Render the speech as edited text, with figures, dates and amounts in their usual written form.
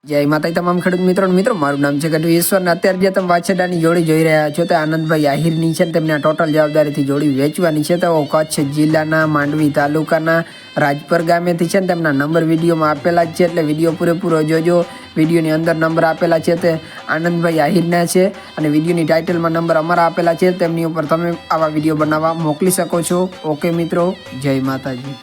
જય માતાજી તમામ ખેડૂત મિત્રો મારું નામ છે ગઢવી ઈશ્વર ને અત્યારે જે તમે વાછરડાની જોડી જોઈ રહ્યા છો તે આનંદભાઈ આહિરની છે ને તેમને ટોટલ જવાબદારીથી જોડી વેચવાની છે. તો કચ્છ જિલ્લાના માંડવી તાલુકાના રાજપર ગામેથી છે ને તેમના નંબર વિડીયોમાં આપેલા જ છે, એટલે વિડીયો પૂરેપૂરો જોજો. વિડીયોની અંદર નંબર આપેલા છે તે આનંદભાઈ આહિરના છે અને વિડીયોની ટાઇટલમાં નંબર અમારા આપેલા છે, તેમની ઉપર તમે આવા વિડીયો બનાવવા મોકલી શકો છો. ઓકે મિત્રો, જય માતાજી.